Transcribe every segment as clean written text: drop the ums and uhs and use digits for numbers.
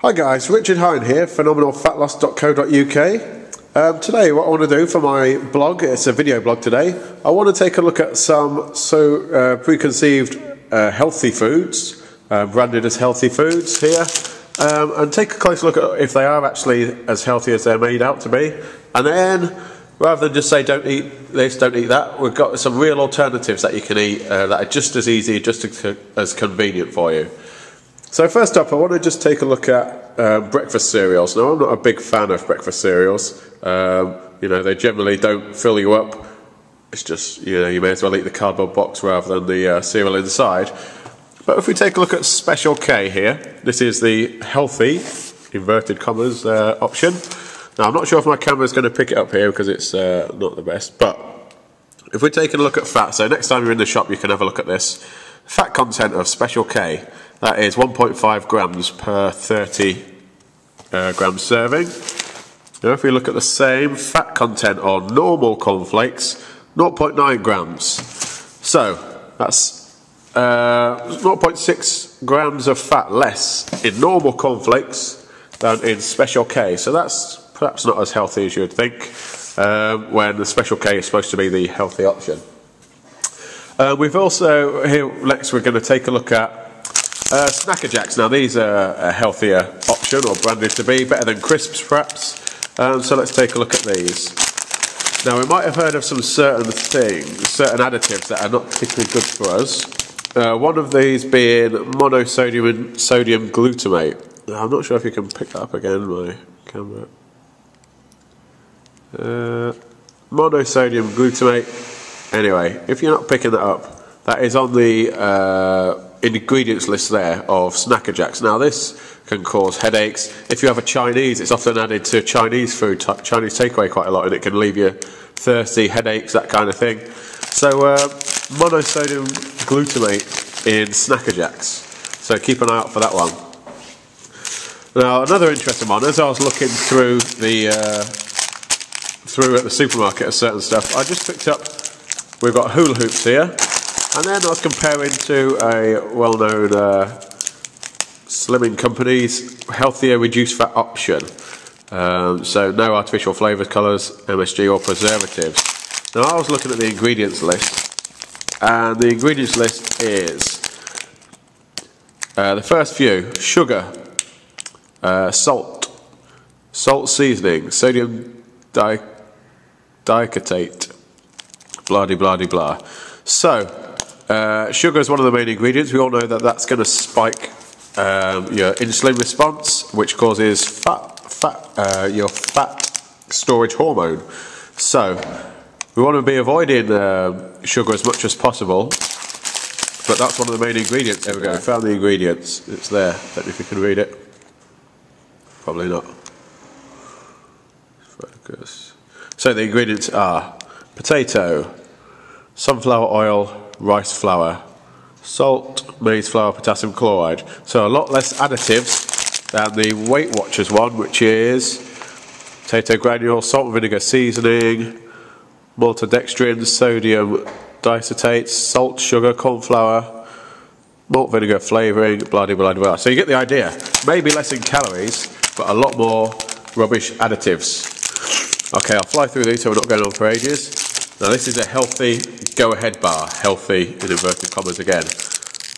Hi guys, Richard Hine here, phenomenalfatloss.co.uk. Today what I want to do for my blog, it's a video blog today, I want to take a look at some preconceived healthy foods, branded as healthy foods here, and take a close look at if they are actually as healthy as they're made out to be. And then, rather than just say don't eat this, don't eat that, we've got some real alternatives that you can eat that are just as easy, just as convenient for you. So first up, I want to just take a look at breakfast cereals. Now, I'm not a big fan of breakfast cereals. You know, they generally don't fill you up. It's just, you know, you may as well eat the cardboard box rather than the cereal inside. But if we take a look at Special K here, this is the healthy, inverted commas, option. Now, I'm not sure if my camera's going to pick it up here because it's not the best. But if we're taking a look at fat, so next time you're in the shop, you can have a look at this. Fat content of Special K. That is 1.5 grams per 30 gram serving. Now if we look at the same fat content on normal cornflakes, 0.9 grams. So that's 0.6 grams of fat less in normal cornflakes than in Special K. So that's perhaps not as healthy as you would think, when the Special K is supposed to be the healthy option. We've also, here next we're going to take a look at Snacker Jacks. Now these are a healthier option, or branded to be, better than crisps perhaps. So let's take a look at these. Now we might have heard of some certain additives that are not particularly good for us. One of these being monosodium and sodium glutamate. Now, I'm not sure if you can pick that up again, my camera. Monosodium glutamate. Anyway, if you're not picking that up, that is on the ingredients list there of Snacker Jacks. Now this can cause headaches. If you have a Chinese, it's often added to Chinese food, Chinese takeaway quite a lot, and it can leave you thirsty, headaches, that kind of thing. So monosodium glutamate in Snacker Jacks. So keep an eye out for that one. Now another interesting one, as I was looking through at the supermarket at certain stuff, I just picked up, we've got hula hoops here. And then I was comparing to a well-known slimming company's healthier reduced fat option. So no artificial flavours, colours, MSG or preservatives. Now I was looking at the ingredients list, and the ingredients list is the first few: sugar, salt seasoning, sodium dicotate, blah de blah de blah. So sugar is one of the main ingredients. We all know that that's going to spike your insulin response, which causes your fat storage hormone. So we want to be avoiding sugar as much as possible, but that's one of the main ingredients. There we go, we found the ingredients. It's there. Don't know if you can read it. Probably not. Focus. So the ingredients are potato, sunflower oil, rice flour, salt, maize flour, potassium chloride. So a lot less additives than the Weight Watchers one, which is potato granules, salt and vinegar seasoning, maltodextrin, sodium diacetate, salt, sugar, corn flour, malt vinegar flavouring, blah blah blah blah. So you get the idea. Maybe less in calories, but a lot more rubbish additives. Okay, I'll fly through these so we're not going on for ages. Now this is a healthy go-ahead bar, healthy in inverted commas again.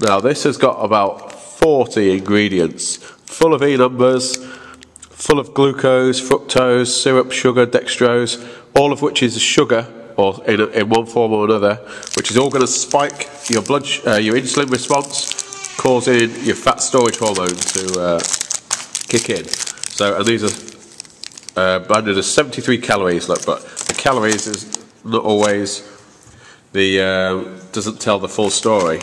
Now this has got about 40 ingredients, full of E numbers, full of glucose, fructose, syrup, sugar, dextrose, all of which is sugar, or in one form or another, which is all going to spike your your insulin response, causing your fat storage hormone to kick in. So, and these are branded as 73 calories. Look, but the calories is not always doesn't tell the full story.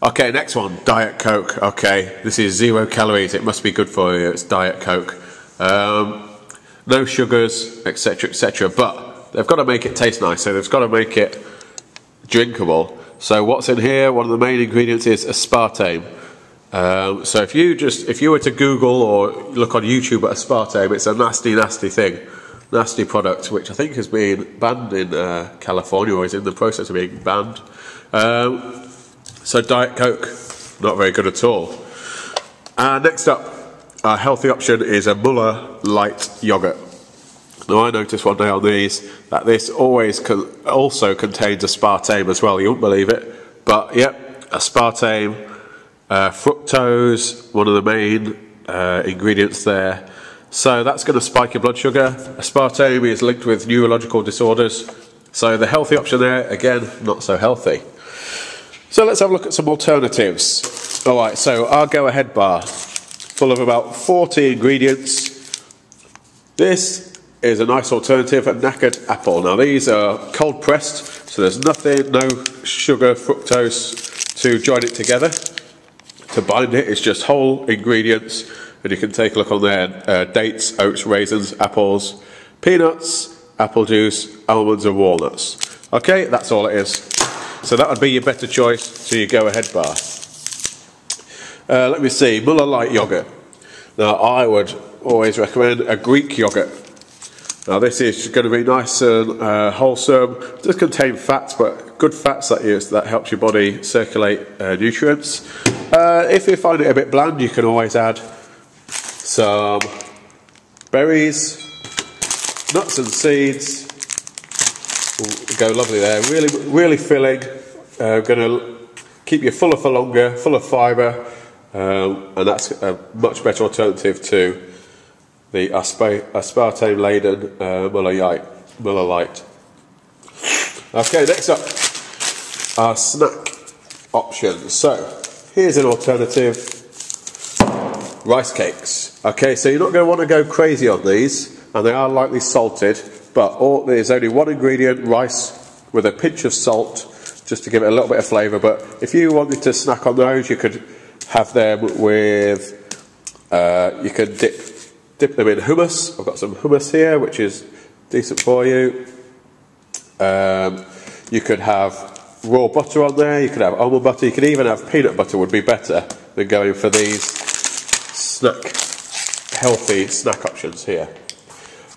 Okay, next one, Diet Coke. Okay, this is 0 calories. It must be good for you. It's Diet Coke. No sugars, etc., etc. But they've got to make it taste nice. So they've got to make it drinkable. So what's in here? One of the main ingredients is aspartame. So if you were to Google or look on YouTube at aspartame, it's a nasty, nasty thing. Nasty product, which I think has been banned in California, or is in the process of being banned. So Diet Coke, not very good at all. Next up, our healthy option is a Muller light yogurt. Now I noticed one day on these that this always also contains aspartame as well. You won't believe it, but yep, aspartame, fructose, one of the main ingredients there. So that's going to spike your blood sugar. Aspartame is linked with neurological disorders. So the healthy option there, again, not so healthy. So let's have a look at some alternatives. Alright, so our Go Ahead bar, full of about 40 ingredients. This is a nice alternative, a knackered apple. Now these are cold pressed, so there's nothing, no sugar, fructose to join it together. To bind it, it's just whole ingredients, and you can take a look on there, dates, oats, raisins, apples, peanuts, apple juice, almonds and walnuts. Okay, that's all it is. So that would be your better choice to your Go Ahead bar. Let me see, Muller light yogurt. Now I would always recommend a Greek yogurt. Now this is going to be nice and wholesome. It does contain fats, but good fats that helps your body circulate nutrients. If you find it a bit bland, you can always add some berries, nuts and seeds. Ooh, go lovely there. Really filling. Going to keep you fuller for longer, full of fibre, and that's a much better alternative to the aspartame-laden Muller Light. Okay, next up, our snack options. So, here's an alternative, rice cakes. Okay, so you're not going to want to go crazy on these, and they are lightly salted, but there's only one ingredient, rice, with a pinch of salt, just to give it a little bit of flavour. But if you wanted to snack on those, you could have them with, you could dip them in hummus. I've got some hummus here, which is decent for you. You could have raw butter on there, you could have almond butter, you could even have peanut butter, would be better than going for these healthy snack options here.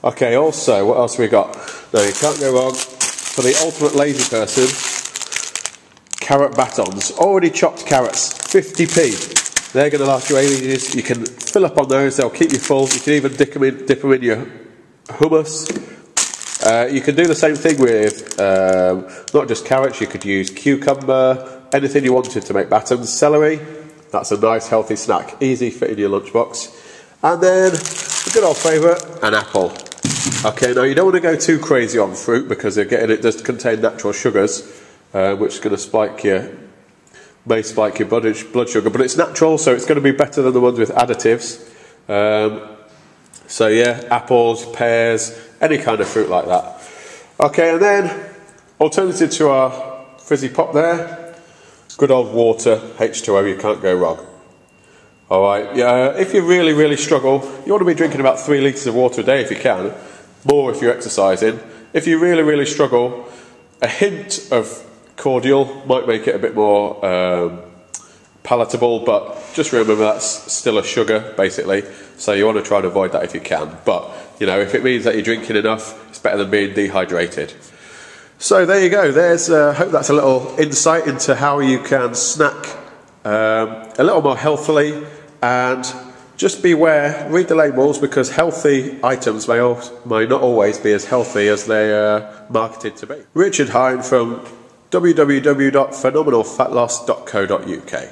Okay, also, what else have we got? Now, you can't go wrong, for the ultimate lazy person, carrot batons. Already chopped carrots, 50p. They're going to last you ages. You can fill up on those, they'll keep you full. You can even dip them in your hummus. You can do the same thing with not just carrots, you could use cucumber, anything you wanted to make batons. Celery, that's a nice healthy snack, easy fit in your lunchbox. And then, a good old favourite, an apple. Okay, now you don't want to go too crazy on fruit because it does contain natural sugars, which is going to may spike your blood sugar, but it's natural, so it's going to be better than the ones with additives. So yeah, apples, pears, any kind of fruit like that. Okay, and then alternative to our fizzy pop there, good old water, H2O, you can't go wrong. Alright, if you really struggle, you want to be drinking about 3 litres of water a day if you can, more if you're exercising. If you really struggle, a hint of cordial might make it a bit more palatable, but just remember that's still a sugar basically, so you want to try and avoid that if you can. But you know, if it means that you're drinking enough, it's better than being dehydrated. So there you go, there's hope that's a little insight into how you can snack a little more healthily, and just beware, read the labels, because healthy items may not always be as healthy as they are marketed to be. Richard Hine from www.phenomenalfatloss.co.uk.